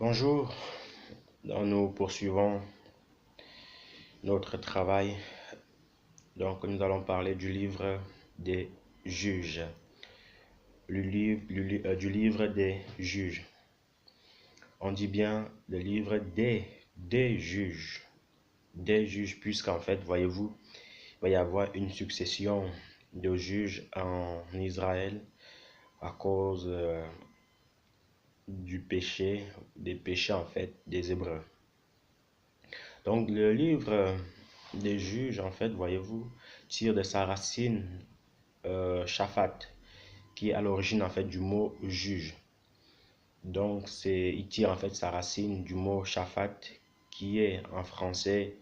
Bonjour, nous poursuivons notre travail. Donc, nous allons parler du livre des juges. Du livre des juges. On dit bien le livre des juges. Des juges, puisqu'en fait, voyez-vous, il va y avoir une succession de juges en Israël à cause du péché, des péchés en fait des Hébreux. Donc le livre des juges, en fait, voyez-vous, tire de sa racine Shaphat, qui est à l'origine en fait du mot juge. Donc il tire en fait sa racine du mot Shaphat, qui est en français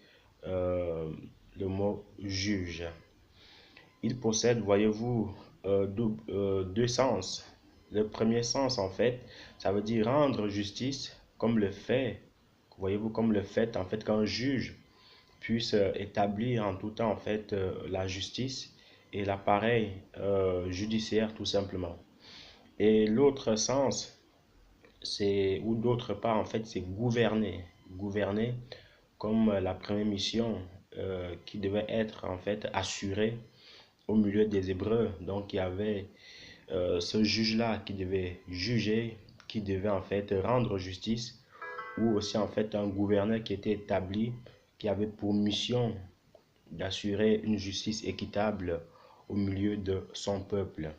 euh, le mot juge. Il possède, voyez-vous, deux sens. Le premier sens, en fait, ça veut dire rendre justice, comme le fait, voyez-vous, comme le fait, en fait, qu'un juge puisse établir en tout temps, en fait, la justice et l'appareil judiciaire, tout simplement. Et l'autre sens, ou d'autre part, en fait, c'est gouverner. Gouverner comme la première mission qui devait être, en fait, assurée au milieu des Hébreux. Donc, il y avait ce juge-là qui devait juger, qui devait en fait rendre justice, ou aussi en fait un gouverneur qui était établi, qui avait pour mission d'assurer une justice équitable au milieu de son peuple.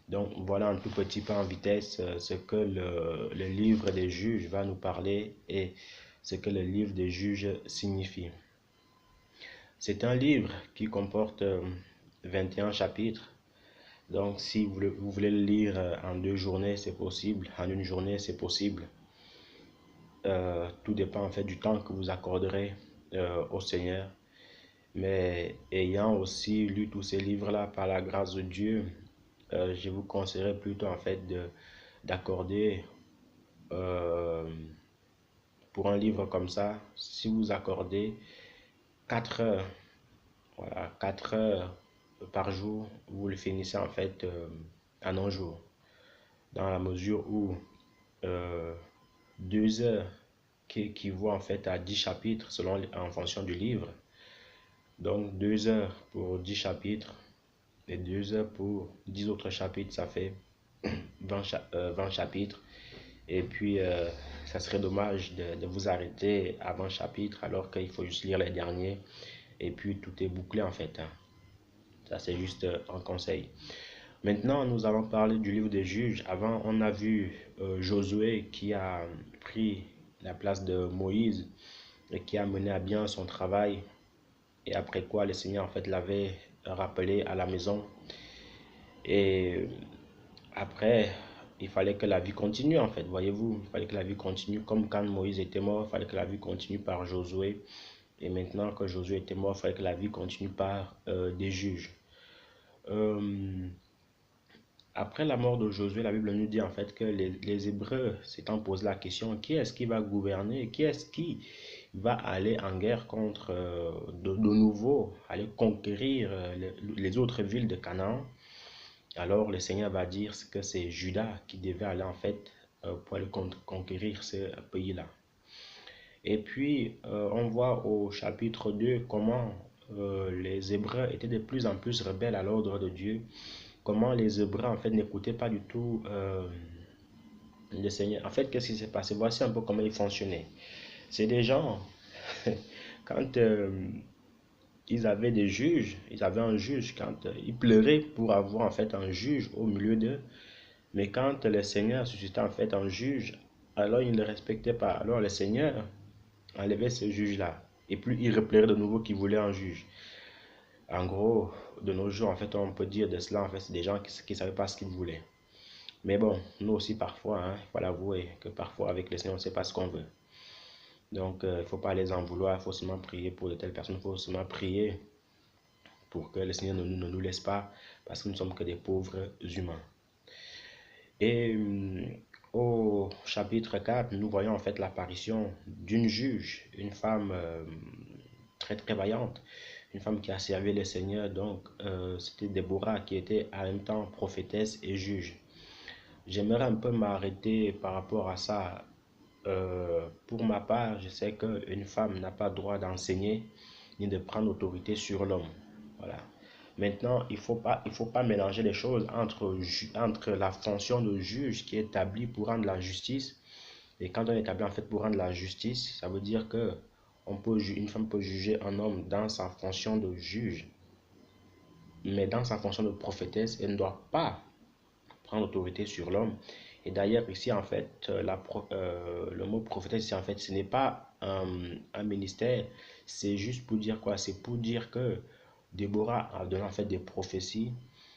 Donc voilà un tout petit peu en vitesse ce que le livre des juges va nous parler et ce que le livre des juges signifie. C'est un livre qui comporte 21 chapitres. Donc, si vous voulez le lire en 2 journées, c'est possible. En une journée, c'est possible. Tout dépend en fait du temps que vous accorderez au Seigneur. Mais ayant aussi lu tous ces livres-là par la grâce de Dieu, je vous conseillerais plutôt en fait d'accorder euh, pour un livre comme ça, si vous accordez 4 heures, voilà, 4 heures par jour, vous le finissez en fait en un jour. Dans la mesure où euh, 2 heures qui équivaut en fait à 10 chapitres en fonction du livre. Donc 2 heures pour 10 chapitres et 2 heures pour 10 autres chapitres, ça fait 20 chapitres. Et puis, ça serait dommage de vous arrêter à 20 chapitres alors qu'il faut juste lire les derniers. Et puis, tout est bouclé en fait, hein. Ça, c'est juste un conseil. Maintenant, nous allons parler du livre des juges. Avant, on a vu Josué qui a pris la place de Moïse et qui a mené à bien son travail. Et après quoi, le Seigneur en fait l'avait rappelé à la maison. Et après, il fallait que la vie continue en fait, voyez-vous. Il fallait que la vie continue. Comme quand Moïse était mort, il fallait que la vie continue par Josué. Et maintenant que Josué était mort, il fallait que la vie continue par des juges. Euh, Après la mort de Josué, la Bible nous dit en fait que les Hébreux s'étant posé la question, qui est-ce qui va gouverner? Qui est-ce qui va aller en guerre contre de nouveau, aller conquérir les autres villes de Canaan? Alors le Seigneur va dire que c'est Judas qui devait aller en fait pour aller conquérir ce pays-là. Et puis on voit au chapitre 2 comment les Hébreux étaient de plus en plus rebelles à l'ordre de Dieu, comment les Hébreux en fait n'écoutaient pas du tout le Seigneur. En fait, qu'est-ce qui s'est passé? Voici un peu comment ils fonctionnaient. C'est des gens, quand ils avaient des juges, ils avaient un juge, quand ils pleuraient pour avoir en fait un juge au milieu d'eux, mais quand le Seigneur suscitait en fait un juge, alors ils ne le respectaient pas. Alors le Seigneur enlevait ce juge-là. Et puis il replairait de nouveau qu'il voulait un juge. En gros, de nos jours, en fait, on peut dire de cela, en fait, c'est des gens qui ne savaient pas ce qu'ils voulaient. Mais bon, nous aussi parfois, hein, il faut l'avouer, que parfois avec le Seigneur, on ne sait pas ce qu'on veut. Donc, il ne faut pas les en vouloir, il faut seulement prier pour de telles personnes, il faut seulement prier pour que le Seigneur ne nous laisse pas, parce que nous ne sommes que des pauvres humains. Et au chapitre 4, nous voyons en fait l'apparition d'une juge, une femme très très vaillante, une femme qui a servi le Seigneur. Donc, c'était Déborah qui était en même temps prophétesse et juge. J'aimerais un peu m'arrêter par rapport à ça Pour ma part, je sais qu'une femme n'a pas droit d'enseigner ni de prendre autorité sur l'homme. Voilà. Maintenant, il faut pas mélanger les choses entre la fonction de juge qui est établie pour rendre la justice. Et quand on est établi en fait pour rendre la justice, ça veut dire que une femme peut juger un homme dans sa fonction de juge, mais dans sa fonction de prophétesse, elle ne doit pas prendre autorité sur l'homme. Et d'ailleurs, ici, en fait, le mot prophète, ici, en fait, ce n'est pas un ministère, c'est juste pour dire quoi? C'est pour dire que Déborah a donné en fait des prophéties,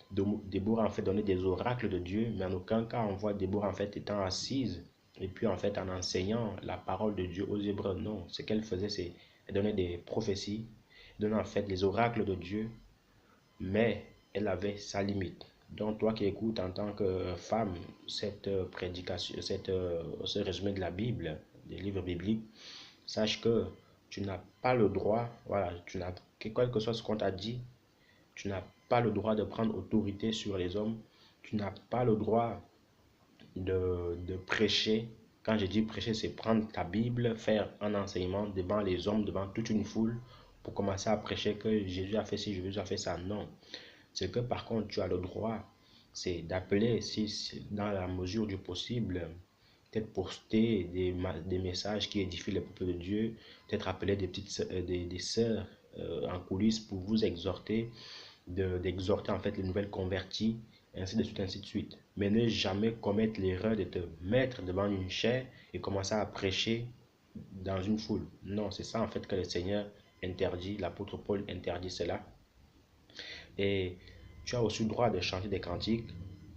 Déborah a en fait donné des oracles de Dieu, mais en aucun cas on voit Déborah en fait étant assise et puis en fait en enseignant la parole de Dieu aux Hébreux. Non, ce qu'elle faisait, c'est elle donnait des prophéties, elle donnait en fait les oracles de Dieu, mais elle avait sa limite. Donc, toi qui écoutes en tant que femme cette prédication, ce résumé de la Bible, des livres bibliques, sache que tu n'as pas le droit, voilà, quel que soit ce qu'on t'a dit, tu n'as pas le droit de prendre autorité sur les hommes, tu n'as pas le droit de prêcher. Quand je dis prêcher, c'est prendre ta Bible, faire un enseignement devant les hommes, devant toute une foule, pour commencer à prêcher que Jésus a fait ci, Jésus a fait ça. Non. Ce que par contre tu as le droit, c'est d'appeler, si dans la mesure du possible, peut-être poster des messages qui édifient le peuple de Dieu, peut-être appeler des sœurs en coulisses pour vous exhorter, d'exhorter en fait les nouvelles converties, ainsi de suite, ainsi de suite. Mais ne jamais commettre l'erreur de te mettre devant une chaire et commencer à prêcher dans une foule. Non, c'est ça en fait que le Seigneur interdit, l'apôtre Paul interdit cela. Et tu as aussi le droit de chanter des cantiques,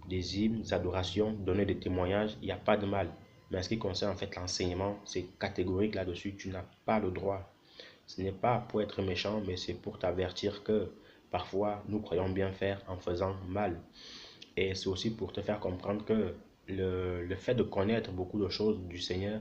des hymnes, des adorations, donner des témoignages, il n'y a pas de mal. Mais en ce qui concerne en fait l'enseignement, c'est catégorique là-dessus, tu n'as pas le droit. Ce n'est pas pour être méchant, mais c'est pour t'avertir que parfois nous croyons bien faire en faisant mal. Et c'est aussi pour te faire comprendre que le fait de connaître beaucoup de choses du Seigneur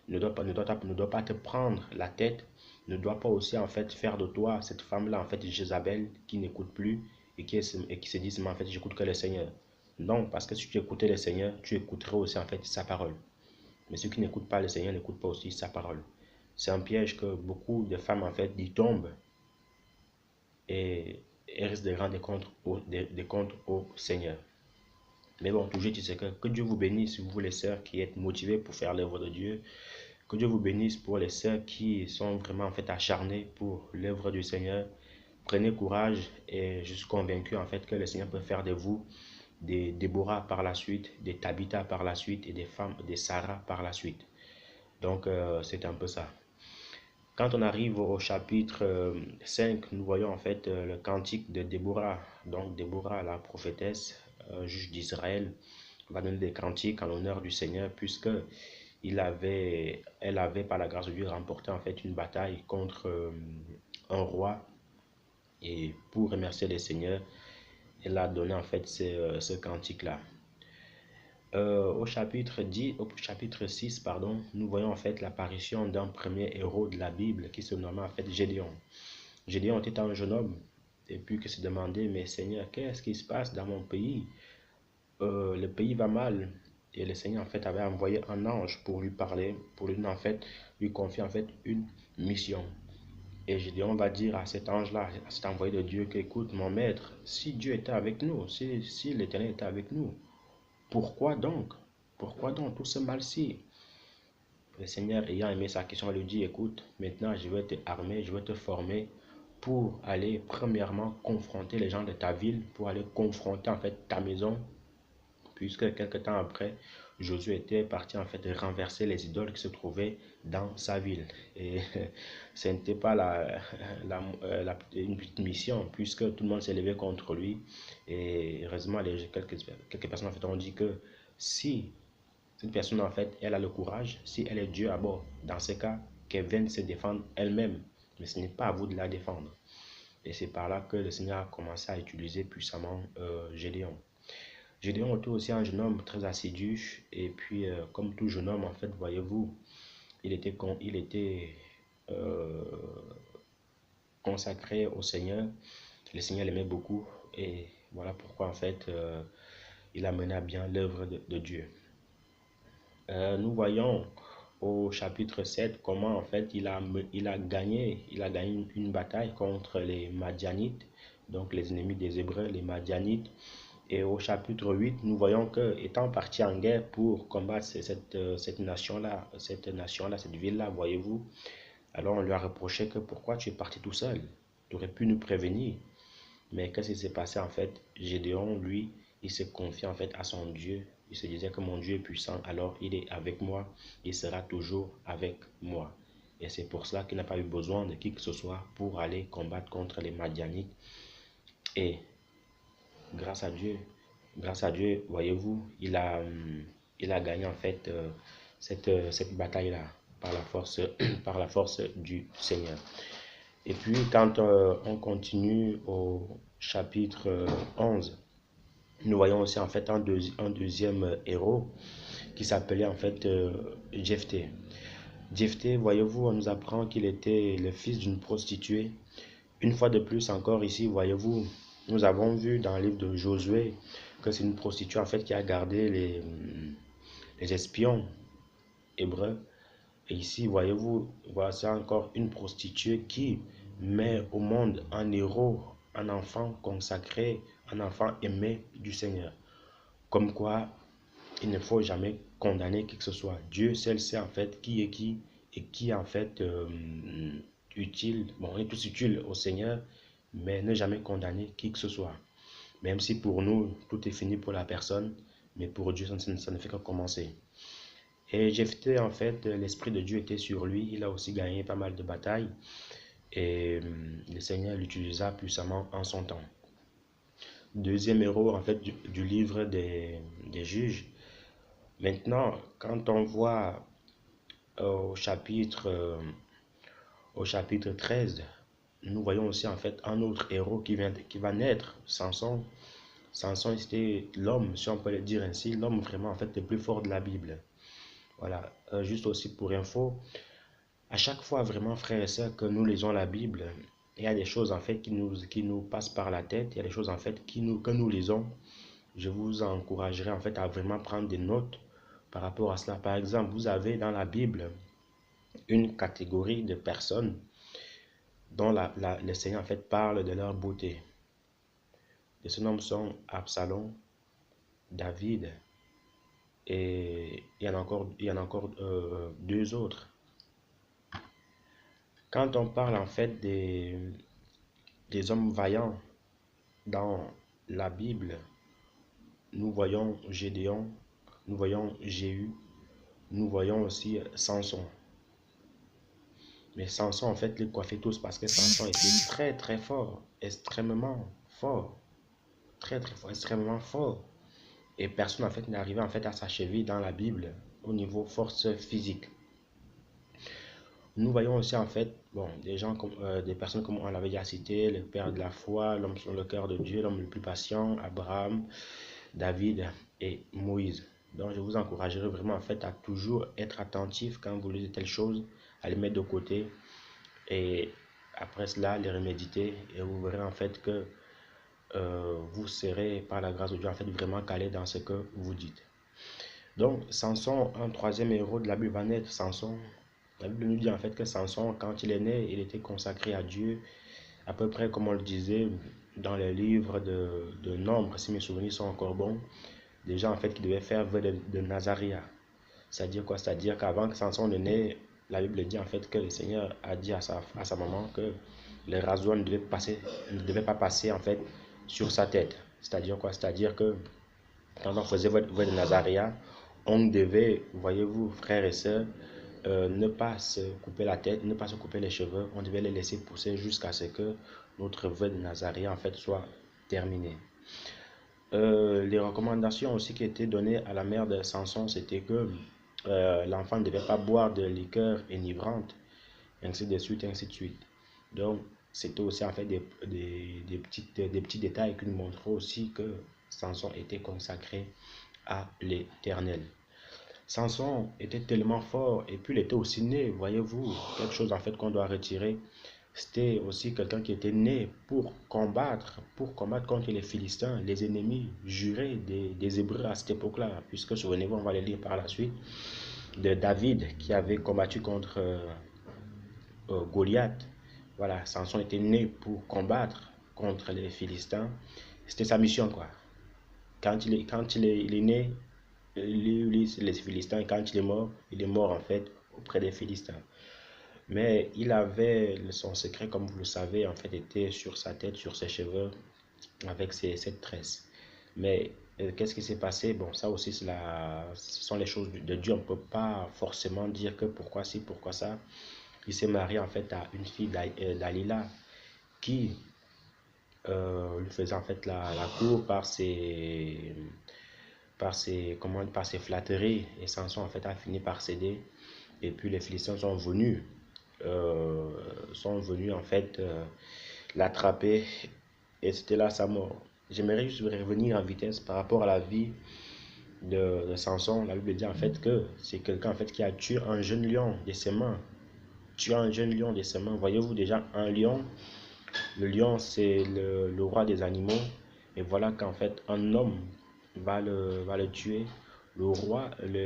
ne doit pas te prendre la tête, ne doit pas aussi en fait faire de toi cette femme-là, en fait, Jézabel, qui n'écoute plus et qui se dit, mais en fait, j'écoute que le Seigneur. Non, parce que si tu écoutais le Seigneur, tu écouterais aussi en fait sa parole. Mais ceux qui n'écoutent pas le Seigneur n'écoutent pas aussi sa parole. C'est un piège que beaucoup de femmes en fait y tombent et risquent de rendre des comptes au Seigneur. Mais bon, toujours tu sais que Dieu vous bénisse, vous les sœurs qui êtes motivées pour faire l'œuvre de Dieu. Que Dieu vous bénisse pour les sœurs qui sont vraiment en fait acharnées pour l'œuvre du Seigneur. Prenez courage et je suis convaincu en fait que le Seigneur peut faire de vous des Déborah par la suite, des Tabitha par la suite et des femmes, des Sarah par la suite. Donc c'est un peu ça. Quand on arrive au chapitre 5, nous voyons en fait le cantique de Déborah. Donc Déborah, la prophétesse, juge d'Israël, va donner des cantiques en l'honneur du Seigneur puisque elle avait par la grâce de Dieu remporté en fait une bataille contre un roi et pour remercier le Seigneur, elle a donné en fait ce cantique-là. Au chapitre 6, pardon, nous voyons en fait l'apparition d'un premier héros de la Bible qui se nomme en fait Gédéon. Gédéon était un jeune homme et puis qui se demandait, mais Seigneur, qu'est-ce qui se passe dans mon pays? Le pays va mal. Et le Seigneur en fait avait envoyé un ange pour lui parler, pour lui en fait lui confier en fait une mission. Et Gédéon va dire à cet ange-là, à cet envoyé de Dieu, qu'écoute mon maître, si Dieu était avec nous, si l'Éternel était avec nous, pourquoi donc? Pourquoi donc tout ce mal-ci? Le Seigneur ayant aimé sa question, lui dit, écoute, maintenant je vais te armer, je vais te former pour aller premièrement confronter les gens de ta ville, pour aller confronter en fait ta maison, puisque quelque temps après, Josué était parti en fait renverser les idoles qui se trouvaient dans sa ville. Et ce n'était pas une petite mission, puisque tout le monde s'est levé contre lui. Et heureusement, quelques personnes en fait ont dit que si cette personne en fait, elle a le courage, si elle est Dieu à bord, dans ce cas, qu'elle vienne se défendre elle-même. Mais ce n'est pas à vous de la défendre. Et c'est par là que le Seigneur a commencé à utiliser puissamment Gédéon. Gédéon était aussi un jeune homme très assidu et puis comme tout jeune homme en fait voyez-vous il était euh, consacré au Seigneur. Le Seigneur l'aimait beaucoup et voilà pourquoi en fait il a mené à bien l'œuvre de Dieu. Nous voyons au chapitre 7 comment en fait il a gagné une bataille contre les Madianites, donc les ennemis des Hébreux, les Madianites. Et au chapitre 8 nous voyons que, étant parti en guerre pour combattre cette nation-là, cette ville-là, voyez-vous, alors on lui a reproché que pourquoi tu es parti tout seul? Tu aurais pu nous prévenir. Mais qu'est-ce qui s'est passé en fait? Gédéon, lui, il se confie en fait à son Dieu. Il se disait que mon Dieu est puissant, alors il est avec moi, il sera toujours avec moi. Et c'est pour cela qu'il n'a pas eu besoin de qui que ce soit pour aller combattre contre les Madianites. Et grâce à Dieu, voyez-vous, il a gagné en fait cette bataille-là par la force, par la force du Seigneur. Et puis quand on continue au chapitre 11, nous voyons aussi en fait un deuxième héros qui s'appelait en fait Jephthé. Jephthé, voyez-vous, on nous apprend qu'il était le fils d'une prostituée. Une fois de plus encore ici, voyez-vous, nous avons vu dans le livre de Josué que c'est une prostituée en fait qui a gardé les espions hébreux. Et ici, voyez-vous, voici encore une prostituée qui met au monde un héros, un enfant consacré, un enfant aimé du Seigneur. Comme quoi, il ne faut jamais condamner qui que ce soit. Dieu seul sait en fait qui est qui et qui est en fait utile. Bon, on est tous utiles au Seigneur, mais ne jamais condamner qui que ce soit. Même si pour nous, tout est fini pour la personne, mais pour Dieu, ça ne fait que commencer. Et Jephthé, en fait, l'Esprit de Dieu était sur lui. Il a aussi gagné pas mal de batailles. Et le Seigneur l'utilisa puissamment en son temps. Deuxième héros, en fait, du livre des juges. Maintenant, quand on voit au chapitre 13, nous voyons aussi en fait un autre héros qui va naître, Samson. Samson, c'était l'homme, si on peut le dire ainsi, l'homme vraiment en fait le plus fort de la Bible. Voilà, juste aussi pour info, à chaque fois vraiment frères et sœurs que nous lisons la Bible, il y a des choses en fait qui nous passent par la tête, il y a des choses en fait que nous lisons. Je vous encouragerai en fait à vraiment prendre des notes par rapport à cela. Par exemple, vous avez dans la Bible une catégorie de personnes dont le Seigneur en fait parle de leur beauté. Et ces noms sont Absalom, David, et il y en a encore deux autres. Quand on parle en fait des hommes vaillants dans la Bible, nous voyons Gédéon, nous voyons Jéhu, nous voyons aussi Samson. Mais Samson, en fait, les coiffait tous parce que Samson était très très fort, extrêmement fort, très très fort, extrêmement fort. Et personne en fait n'arrivait en fait à sa cheville dans la Bible au niveau force physique. Nous voyons aussi en fait, bon, des personnes comme on l'avait déjà cité, le père de la foi, l'homme sur le cœur de Dieu, l'homme le plus patient, Abraham, David et Moïse. Donc je vous encouragerai vraiment en fait à toujours être attentif quand vous lisez telle chose, à les mettre de côté et après cela les reméditer et vous verrez en fait que vous serez par la grâce de Dieu en fait vraiment calé dans ce que vous dites. Donc Samson, un troisième héros de la Bible va naître. Samson, la Bible nous dit en fait que Samson, quand il est né, il était consacré à Dieu, à peu près comme on le disait dans les livres de Nombre, si mes souvenirs sont encore bons, des gens en fait qui devaient faire vœu de Nazaréa. C'est-à-dire quoi? C'est-à-dire qu'avant que Samson ne naisse, la Bible dit en fait que le Seigneur a dit à sa maman que le rasoir ne devait pas passer en fait sur sa tête. C'est-à-dire quoi? C'est-à-dire que quand on faisait vœu de Nazaréa, on devait, voyez-vous, frères et sœurs, ne pas se couper la tête, ne pas se couper les cheveux. On devait les laisser pousser jusqu'à ce que notre vœu de Nazaréa en fait soit terminé. Les recommandations aussi qui étaient données à la mère de Samson, c'était que l'enfant ne devait pas boire de liqueur enivrante, ainsi de suite, ainsi de suite. Donc, c'était aussi en fait des petits détails qui nous montraient aussi que Samson était consacré à l'Éternel. Samson était tellement fort et puis il était aussi né, voyez-vous, quelque chose en fait qu'on doit retirer. C'était aussi quelqu'un qui était né pour combattre contre les Philistins, les ennemis jurés des Hébreux à cette époque-là, puisque souvenez-vous, on va les lire par la suite. de David qui avait combattu contre Goliath. Voilà, Samson était né pour combattre contre les Philistins. C'était sa mission, quoi. Il est né, les Philistins, quand il est mort en fait auprès des Philistins. Mais il avait son secret, comme vous le savez, en fait, était sur sa tête, sur ses cheveux, avec cette tresse. Mais qu'est-ce qui s'est passé? Bon, ça aussi, ce sont les choses de Dieu. On ne peut pas forcément dire que pourquoi ci, pourquoi ça. Il s'est marié en fait à une fille d'Alila qui lui faisait en fait la cour par ses flatteries. Et Samson en fait a fini par céder. Et puis les Philistins euh, sont venus en fait l'attraper et c'était là sa mort. J'aimerais juste revenir en vitesse par rapport à la vie de Samson. La Bible dit en fait que c'est quelqu'un en fait qui a tué un jeune lion de ses mains. Tué un jeune lion de ses mains. Voyez-vous déjà un lion? Le lion c'est le roi des animaux. Et voilà qu'en fait un homme va le tuer. Le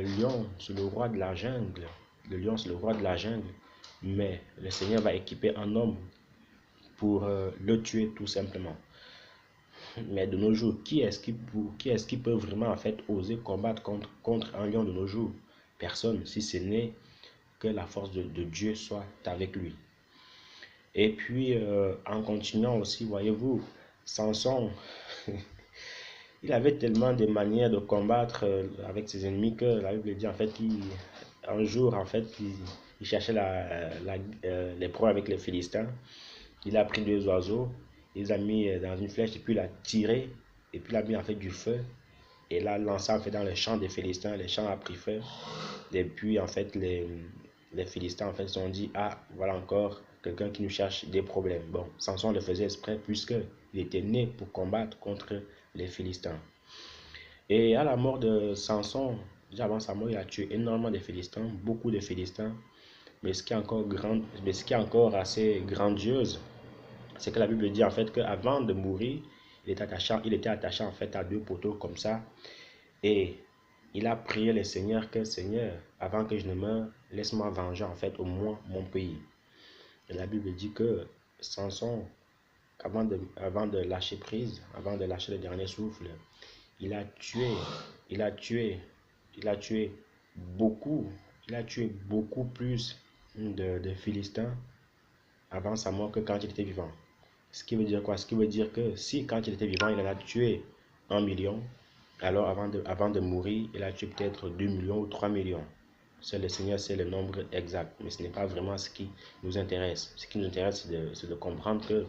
lion, c'est le roi de la jungle. Le lion, c'est le roi de la jungle. Mais le Seigneur va équiper un homme pour le tuer tout simplement. Mais de nos jours, qui est-ce qui peut vraiment en fait oser combattre contre un lion de nos jours? Personne, si ce n'est que la force de Dieu soit avec lui. Et puis, en continuant aussi, voyez-vous, Samson, il avait tellement de manières de combattre avec ses ennemis que la Bible dit en fait qu'un jour, en fait, il cherchait les proies avec les Philistins. Il a pris deux oiseaux, il les a mis dans une flèche et puis il a tiré et puis il a mis en fait du feu et l'a lancé en fait dans les champs des Philistins. Les champs a pris feu et puis en fait les Philistins en fait se sont dit ah voilà encore quelqu'un qui nous cherche des problèmes. Bon, Samson le faisait exprès puisque il était né pour combattre contre les Philistins. Et à la mort de Samson, déjà avant sa mort, il a tué énormément de Philistins, beaucoup de Philistins. Mais ce qui est encore mais ce qui est encore assez grandiose, c'est que la Bible dit en fait qu'avant de mourir, il était attaché en fait à deux poteaux comme ça. Et il a prié le Seigneur que Seigneur, avant que je ne meure, laisse-moi venger en fait au moins mon pays. Et la Bible dit que Samson, avant de lâcher prise, avant de lâcher le dernier souffle, il a tué, il a tué, il a tué beaucoup, il a tué beaucoup plus de Philistins avant sa mort que quand il était vivant. Ce qui veut dire quoi? Ce qui veut dire que si quand il était vivant, il en a tué 1 million, alors avant de mourir, il a tué peut-être 2 millions ou 3 millions. C'est le Seigneur, c'est le nombre exact, mais ce n'est pas vraiment ce qui nous intéresse. Ce qui nous intéresse, c'est de comprendre que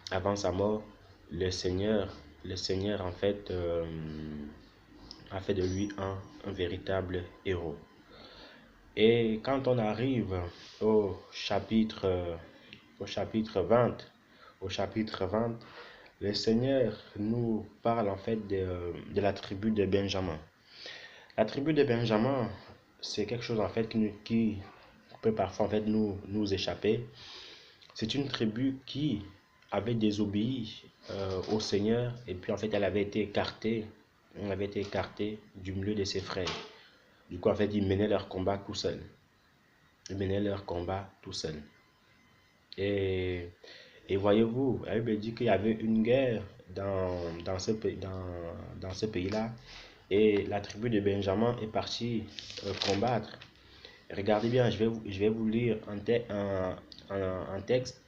avant sa mort, le Seigneur en fait a fait de lui un véritable héros. Et quand on arrive au chapitre, au chapitre 20, au chapitre 20, le Seigneur nous parle en fait de la tribu de Benjamin. La tribu de Benjamin, c'est quelque chose en fait qui peut parfois en fait nous échapper. C'est une tribu qui avait désobéi au Seigneur et puis en fait elle avait été écartée du milieu de ses frères. Du coup en fait ils menaient leur combat tout seuls. Ils menaient leur combat tout seuls. Et Et voyez-vous, la Bible dit qu'il y avait une guerre dans ce pays-là et la tribu de Benjamin est partie combattre. Regardez bien, je vais vous lire un texte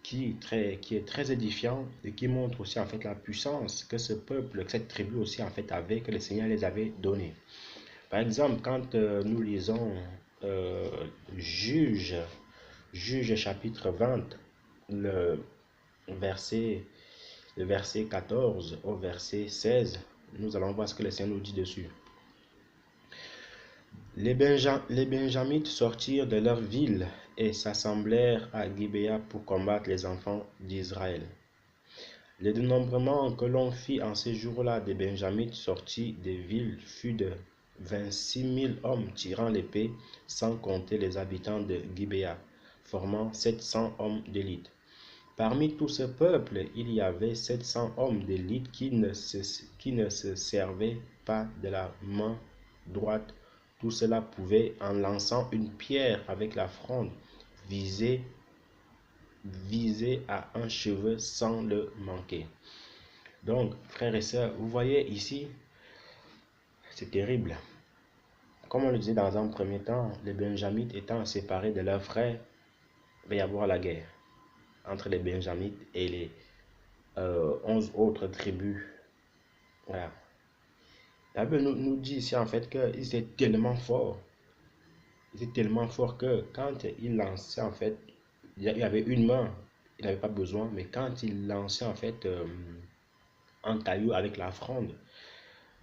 qui est très édifiant et qui montre aussi en fait la puissance que ce peuple, que cette tribu aussi en fait avait, que le Seigneur les avait donnée. Par exemple, quand nous lisons euh, Juge, Juge chapitre 20, le verset, le verset 14 au verset 16, nous allons voir ce que le Seigneur nous dit dessus. Les Benjamites sortirent de leur ville et s'assemblèrent à Gibéa pour combattre les enfants d'Israël. Le dénombrement que l'on fit en ces jours-là des Benjamites sortis des villes fut de 26 000 hommes tirant l'épée, sans compter les habitants de Gibéa, formant 700 hommes d'élite. Parmi tout ce peuple, il y avait 700 hommes d'élite qui ne se servaient pas de la main droite Tout cela pouvait, en lançant une pierre avec la fronde, viser à un cheveu sans le manquer. Donc, frères et sœurs, vous voyez ici, c'est terrible. Comme on le disait dans un premier temps, les Benjamites étant séparés de leurs frères, il va y avoir la guerre entre les Benjamites et les 11 autres tribus. Voilà. La Bible nous dit ici en fait qu'ils étaient tellement forts. Ils étaient tellement forts que quand ils lançaient en fait, il y avait une main, il n'avait pas besoin, mais quand ils lançaient en fait un caillou avec la fronde,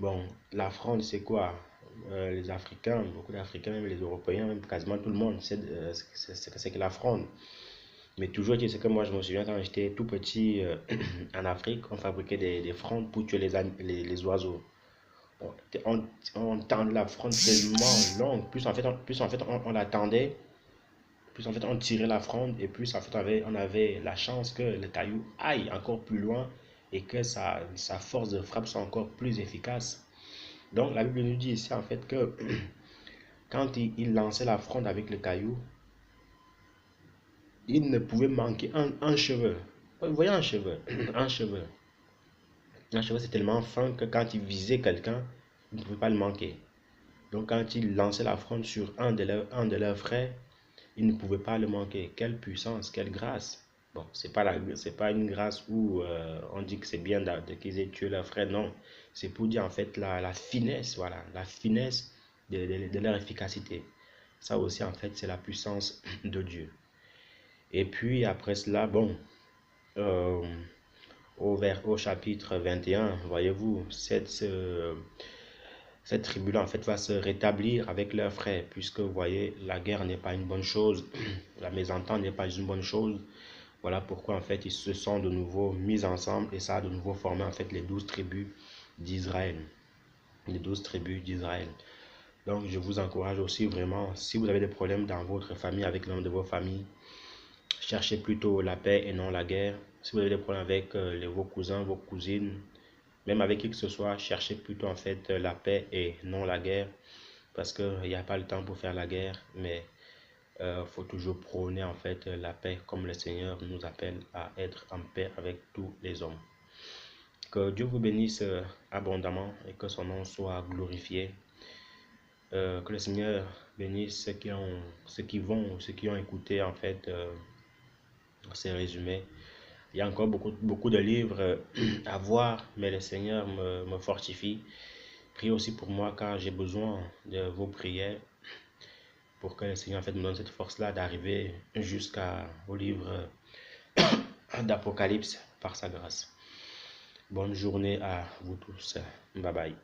bon, la fronde c'est quoi? Les Africains, beaucoup d'Africains, même les Européens, même quasiment tout le monde sait c'est que la fronde. Mais toujours, c'est que moi je me souviens quand j'étais tout petit en Afrique, on fabriquait des frondes pour tuer les oiseaux. On tendait la fronde tellement longue, plus en fait on l'attendait, plus en fait on tirait la fronde et plus en fait on avait la chance que le caillou aille encore plus loin et que sa force de frappe soit encore plus efficace. Donc la Bible nous dit ici en fait que quand il lançait la fronde avec le caillou, il ne pouvait manquer un cheveu. Vous voyez un cheveu, un cheveu. Un cheveu c'est tellement fin que quand il visait quelqu'un, il ne pouvait pas le manquer. Donc quand il lançait la fronde sur un de leurs frères, il ne pouvait pas le manquer. Quelle puissance, quelle grâce. Bon, c'est pas une grâce où on dit que c'est bien qu'ils aient tué leur frère, non. C'est pour dire en fait la finesse, voilà, la finesse de leur efficacité. Ça aussi en fait c'est la puissance de Dieu. Et puis après cela, bon, euh, au chapitre 21, voyez-vous, cette tribu-là, en fait, va se rétablir avec leurs frères, puisque, vous voyez, la guerre n'est pas une bonne chose, la mésentente n'est pas une bonne chose. Voilà pourquoi, en fait, ils se sont de nouveau mis ensemble et ça a de nouveau formé, en fait, les 12 tribus d'Israël. Les 12 tribus d'Israël. Donc, je vous encourage aussi vraiment, si vous avez des problèmes dans votre famille, avec l'un de vos familles, cherchez plutôt la paix et non la guerre. Si vous avez des problèmes avec vos cousins, vos cousines, même avec qui que ce soit, cherchez plutôt en fait la paix et non la guerre. Parce qu'il n'y a pas le temps pour faire la guerre, mais faut toujours prôner en fait la paix comme le Seigneur nous appelle à être en paix avec tous les hommes. Que Dieu vous bénisse abondamment et que son nom soit glorifié. Que le Seigneur bénisse ceux qui ont écouté en fait ces résumés. Il y a encore beaucoup de livres à voir, mais le Seigneur me fortifie. Priez aussi pour moi car j'ai besoin de vos prières pour que le Seigneur en fait, me donne cette force-là d'arriver jusqu'au livre d'Apocalypse par sa grâce. Bonne journée à vous tous. Bye bye.